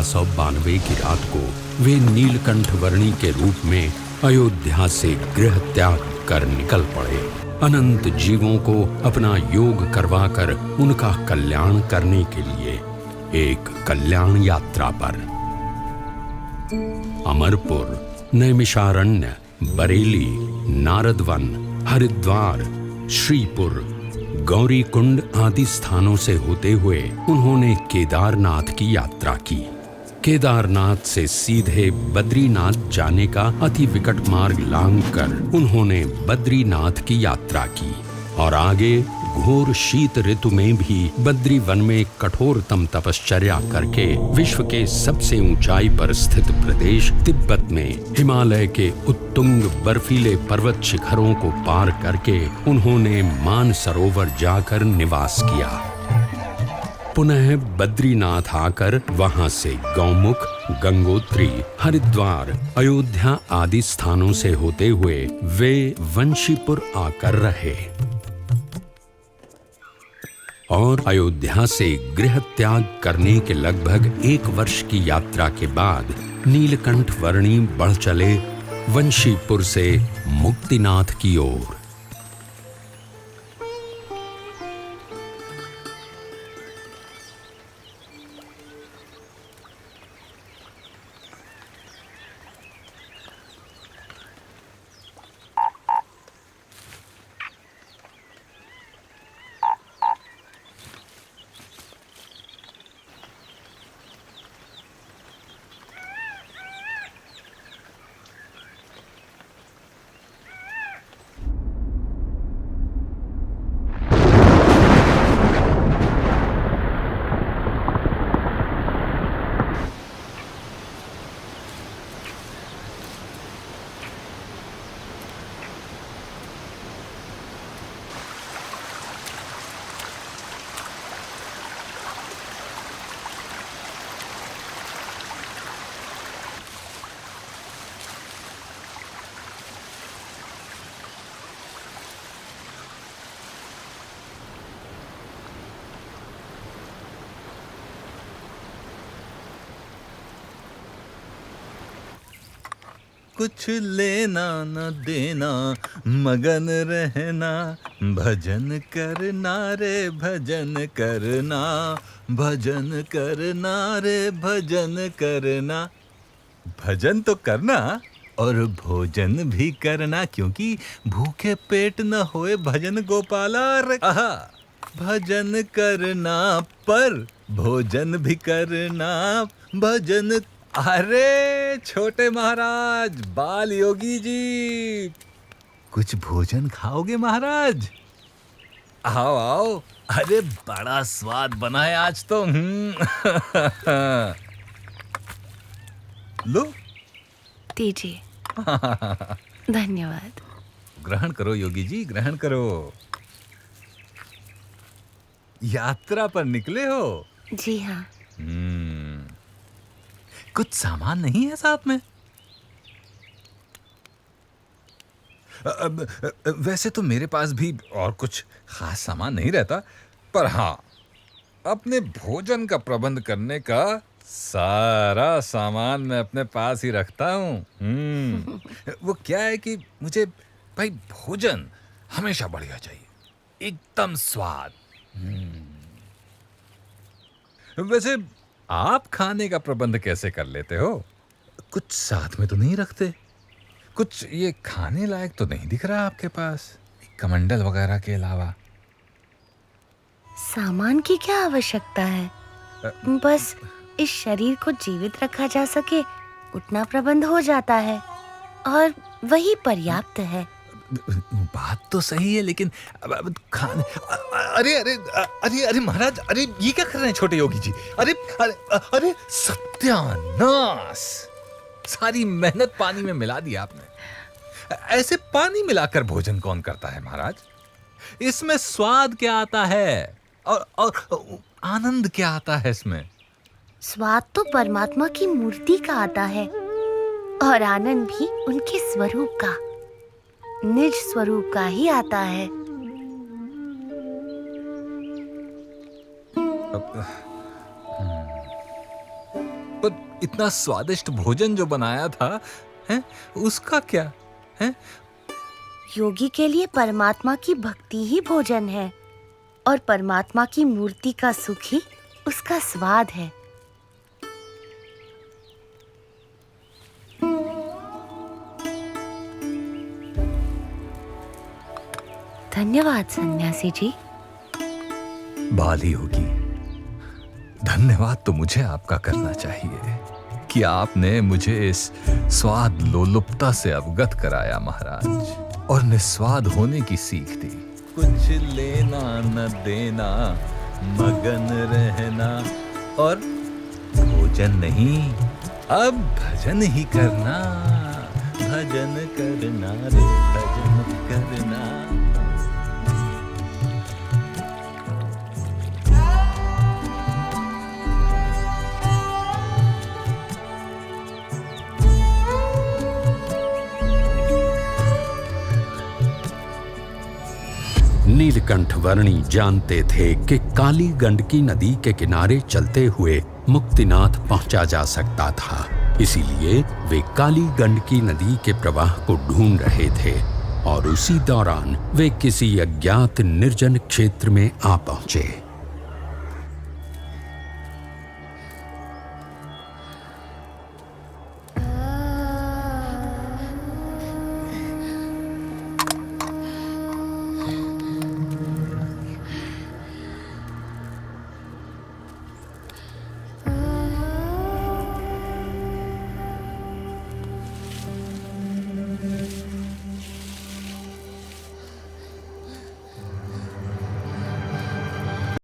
1492 की रात को वे नीलकंठ वर्णी के रूप में अयोध्या से गृह त्याग कर निकल पड़े, अनंत जीवों को अपना योग करवाकर उनका कल्याण करने के लिए एक कल्याण यात्रा पर। अमरपुर, नैमिषारण्य, बरेली, नारदवन, हरिद्वार, श्रीपुर, गौरीकुंड आदि स्थानों से होते हुए उन्होंने केदारनाथ की यात्रा की। केदारनाथ से सीधे बद्रीनाथ जाने का अति विकट मार्ग लांघकर उन्होंने बद्रीनाथ की यात्रा की और आगे घोर शीत ऋतु में भी बद्री वन में कठोरतम तपश्चर्या करके विश्व के सबसे ऊंचाई पर स्थित प्रदेश तिब्बत में हिमालय के उत्तुंग बर्फीले पर्वत शिखरों को पार करके उन्होंने मानसरोवर जाकर निवास किया। पुनः बद्रीनाथ आकर वहां से गौमुख, गंगोत्री, हरिद्वार, अयोध्या आदि स्थानों से होते हुए वे वंशीपुर आकर रहे और अयोध्या से गृह त्याग करने के लगभग 1 वर्ष की यात्रा के बाद नीलकंठ वर्णी बढ़ चले वंशीपुर से मुक्तिनाथ की ओर। कुछ लेना न देना, मगन रहना, भजन करना रे भजन करना, भजन करना रे भजन करना। भजन तो करना और भोजन भी करना, क्योंकि भूखे पेट न होए भजन गोपाला रे। आहा, भजन करना पर भोजन भी करना, भजन। अरे छोटे महाराज, बाल योगी जी, कुछ भोजन खाओगे महाराज? आओ आओ, अरे बड़ा स्वाद बना है आज तो। लो दीजिए। धन्यवाद। ग्रहण करो योगी जी, ग्रहण करो। यात्रा पर निकले हो? जी हाँ। कुछ सामान नहीं है साथ में? वैसे तो मेरे पास भी और कुछ खास सामान नहीं रहता, पर हाँ, अपने भोजन का प्रबंध करने का सारा सामान मैं अपने पास ही रखता हूँ। वो क्या है कि मुझे भाई भोजन हमेशा बढ़िया चाहिए, एकदम स्वाद। वैसे आप खाने का प्रबंध कैसे कर लेते हो? कुछ साथ में तो नहीं रखते? कुछ ये खाने लायक तो नहीं दिख रहा आपके पास, कमंडल वगैरह के अलावा? सामान की क्या आवश्यकता है? बस इस शरीर को जीवित रखा जा सके उतना प्रबंध हो जाता है और वही पर्याप्त है। बात तो सही है, लेकिन खाने। अरे अरे अरे अरे महाराज, अरे ये क्या कर रहे हैं छोटे योगी जी? अरे अरे अरे सत्यानाश, सारी मेहनत पानी में मिला दी आपने। ऐसे पानी मिलाकर भोजन कौन करता है महाराज? इसमें स्वाद क्या आता है और आनंद क्या आता है इसमें? स्वाद तो परमात्मा की मूर्ति का आता है और आनंद भी उनके स्वरूप का, निज स्वरूप का ही आता है। पर इतना स्वादिष्ट भोजन जो बनाया था, हैं, उसका क्या है? योगी के लिए परमात्मा की भक्ति ही भोजन है और परमात्मा की मूर्ति का सुख ही उसका स्वाद है। धन्यवाद सन्यासी जी। बाली होगी, धन्यवाद तो मुझे आपका करना चाहिए कि आपने मुझे इस स्वाद लोलुपता से अवगत कराया महाराज, और निस्वाद होने की सीख दी। कुछ लेना न देना, मगन रहना, और भोजन नहीं, अब भजन ही करना। भजन करना रे भजन करना। नीलकंठ वर्णी जानते थे कि काली गंडकी नदी के किनारे चलते हुए मुक्तिनाथ पहुंचा जा सकता था, इसीलिए वे काली गंडकी नदी के प्रवाह को ढूंढ रहे थे और उसी दौरान वे किसी अज्ञात निर्जन क्षेत्र में आ पहुंचे।